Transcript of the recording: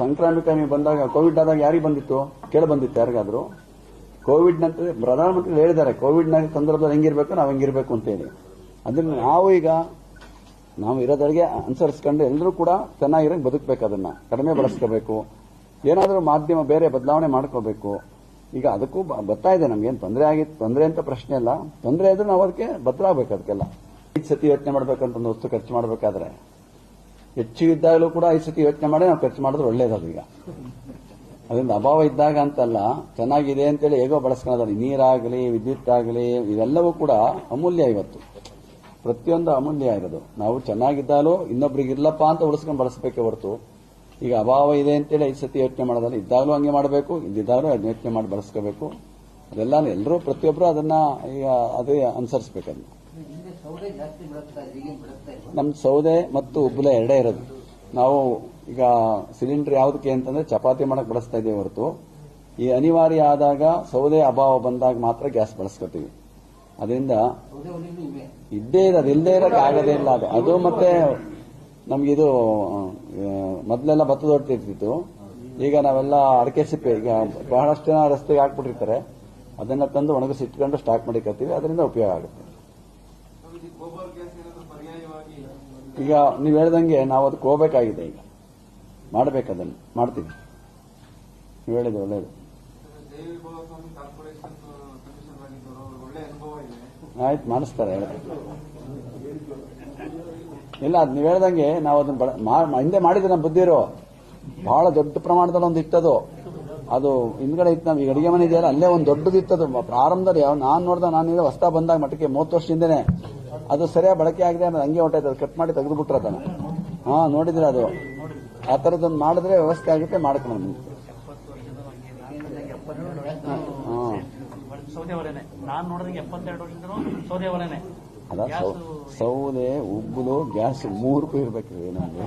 ಸಾಂಕ್ರಾಮಿಕ ನೀವು ಬಂದಾಗ ಕೋವಿಡ್ ಆದಾಗ ಯಾರಿಗೆ ಬಂದಿತ್ತು? ಕೇಳಿ ಬಂದಿತ್ತು ಯಾರಿಗಾದ್ರೂ? ಕೋವಿಡ್ ನಂತರ ಪ್ರಧಾನಮಂತ್ರಿ ಹೇಳಿದ್ದಾರೆ ಕೋವಿಡ್ ಸಂದರ್ಭದಲ್ಲಿ ಹೆಂಗಿರ್ಬೇಕು ನಾವು ಹೆಂಗಿರ್ಬೇಕು ಅಂತೇಳಿ. ಅದನ್ನ ನಾವು ಇರೋದೊಳಗೆ ಅನುಸರಿಸ್ಕೊಂಡು ಎಲ್ಲರೂ ಕೂಡ ಚೆನ್ನಾಗಿರಂಗೆ ಬದುಕಬೇಕು. ಅದನ್ನ ಕಡಿಮೆ ಬಳಸ್ಕೋಬೇಕು. ಏನಾದರೂ ಮಾಧ್ಯಮ ಬೇರೆ ಬದಲಾವಣೆ ಮಾಡ್ಕೋಬೇಕು. ಈಗ ಅದಕ್ಕೂ ಬರ್ತಾ ಇದೆ. ನಮ್ಗೇನು ತೊಂದರೆ ಅಂತ ಪ್ರಶ್ನೆ ಇಲ್ಲ. ತೊಂದರೆ ಇದ್ರೆ ನಾವು ಅದಕ್ಕೆ ಬದಲಾಗಬೇಕು. ಅದಕ್ಕೆಲ್ಲ 5 ಸತಿ ಯೋಚನೆ ಮಾಡ್ಬೇಕಂತ ಒಂದು ವಸ್ತು ಖರ್ಚು ಮಾಡಬೇಕಾದ್ರೆ ಹೆಚ್ಚು ಇದ್ದಾಗಲೂ ಕೂಡ 5 ಸತಿ ಯೋಚನೆ ಮಾಡಿ ನಾವು ಖರ್ಚು ಮಾಡಿದ್ರೆ ಒಳ್ಳೇದದು. ಈಗ ಅದರಿಂದ ಅಭಾವ ಇದ್ದಾಗ ಅಂತಲ್ಲ, ಚೆನ್ನಾಗಿದೆ ಅಂತೇಳಿ ಹೇಗೋ ಬಳಸ್ಕೊಳ್ಳೋದು. ನೀರಾಗಲಿ, ವಿದ್ಯುತ್ ಆಗಲಿ, ಇವೆಲ್ಲವೂ ಕೂಡ ಅಮೂಲ್ಯ. ಇವತ್ತು ಪ್ರತಿಯೊಂದು ಅಮೂಲ್ಯ ಇರೋದು. ನಾವು ಚೆನ್ನಾಗಿದ್ದಾಲೂ ಇನ್ನೊಬ್ರಿಗೆ ಇರ್ಲಪ್ಪ ಅಂತ ಉಳಿಸ್ಕೊಂಡು ಬಳಸಬೇಕೇ ಹೊರತು ಈಗ ಅಭಾವ ಇದೆ ಅಂತೇಳಿ 5 ಸತಿ ಯೋಚನೆ ಮಾಡೋದಲ್ಲ. ಇದ್ದಾಗಲೂ ಹಂಗೆ ಮಾಡಬೇಕು, ಇದ್ದಿದ್ದಾಗಲೂ ಅದನ್ನ ಯೋಚನೆ ಮಾಡಿ ಬಳಸ್ಕೋಬೇಕು. ಅದೆಲ್ಲ ಎಲ್ಲರೂ ಪ್ರತಿಯೊಬ್ಬರು ಅದನ್ನ ಈಗ ಅದೇ ಅನುಸರಿಸಬೇಕು. ಅದನ್ನ ನಮ್ಮ ಸೌದೆ ಮತ್ತು ಉಬ್ಬುಲೆ ಎರಡೇ ಇರೋದು. ನಾವು ಈಗ ಸಿಲಿಂಡರ್ ಯಾವುದಕ್ಕೆ ಅಂತಂದ್ರೆ ಚಪಾತಿ ಮಾಡಕ್ ಬಳಸ್ತಾ ಇದ್ದೀವಿ ಹೊರತು ಈ ಅನಿವಾರ್ಯ ಆದಾಗ ಸೌದೆ ಅಭಾವ ಬಂದಾಗ ಮಾತ್ರ ಗ್ಯಾಸ್ ಬಳಸ್ಕೊತೀವಿ. ಅದರಿಂದ ಇದ್ದೇ ಇರೋದು, ಇಲ್ಲದೇ ಇರೋಕೆ ಆಗದೇ ಇಲ್ಲ. ಅದು ಮತ್ತೆ ನಮ್ಗಿದು ಮೊದಲೆಲ್ಲ ಭತ್ತದ ಹೊಟ್ಟು ಇರ್ತಿತ್ತು. ಈಗ ನಾವೆಲ್ಲ ಅಡಕೆ ಸಿಪ್ಪೆ, ಈಗ ಬಹಳಷ್ಟು ಜನ ರಸ್ತೆಗೆ ಹಾಕ್ಬಿಟ್ಟಿರ್ತಾರೆ. ಅದನ್ನ ತಂದು ಒಣಗಿಸಿಟ್ಕೊಂಡು ಸ್ಟಾಕ್ ಮಾಡಿಕತ್ತೀವಿ. ಅದರಿಂದ ಉಪಯೋಗ ಆಗುತ್ತೆ. ಈಗ ನೀವು ಹೇಳ್ದಂಗೆ ನಾವು ಅದಕ್ಕೆ ಹೋಗಬೇಕಾಗಿದೆ. ಈಗ ಮಾಡಬೇಕು, ಅದನ್ನು ಮಾಡ್ತೀವಿ. ನೀವು ಹೇಳಿದ್ದು ಒಳ್ಳೇದು. ಆಯ್ತು, ಮಾಡಿಸ್ತಾರೆ. ಇಲ್ಲ, ಅದು ನೀವು ಹೇಳ್ದಂಗೆ ನಾವು ಅದನ್ನ ಹಿಂದೆ ಮಾಡಿದ್ರೆ ನಮ್ಮ ಬುದ್ಧಿರೋ ಬಹಳ ದೊಡ್ಡ ಪ್ರಮಾಣದಲ್ಲಿ ಒಂದು ಇತ್ತದು. ಅದು ಹಿಂದ್ಗಡೆ ಇತ್ತು. ನಮ್ಗೆ ಅಡಿಗೆ ಮನೆ ಇದೆಯಲ್ಲ, ಅಲ್ಲೇ ಒಂದು ದೊಡ್ಡದು ಇತ್ತದು ಪ್ರಾರಂಭದಲ್ಲಿ. ನಾನು ಹೊಸ್ತಾ ಬಂದಾಗ ಮಟ್ಟಕ್ಕೆ 30 ವರ್ಷದಿಂದನೇ ಅದು ಸರಿಯಾಗಿ ಬಳಕೆ ಆಗಿದೆ. ಅನ್ನೋದು ಹಂಗೆ ಹೊಂಟೈತೆ. ಅದು ಕಟ್ ಮಾಡಿ ತೆಗೆದುಬಿಟ್ರೆ ಅದನ್ನ. ನೋಡಿದ್ರೆ ಅದು ಆ ಥರದೊಂದು ಮಾಡಿದ್ರೆ ವ್ಯವಸ್ಥೆ ಆಗುತ್ತೆ. ಮಾಡ್ಕೊಂಡು ಅದ ಸೌದೆ, ಉಬ್ಬುಲು, ಗ್ಯಾಸ್ 3 ಇರ್ಬೇಕು ನಮಗೆ.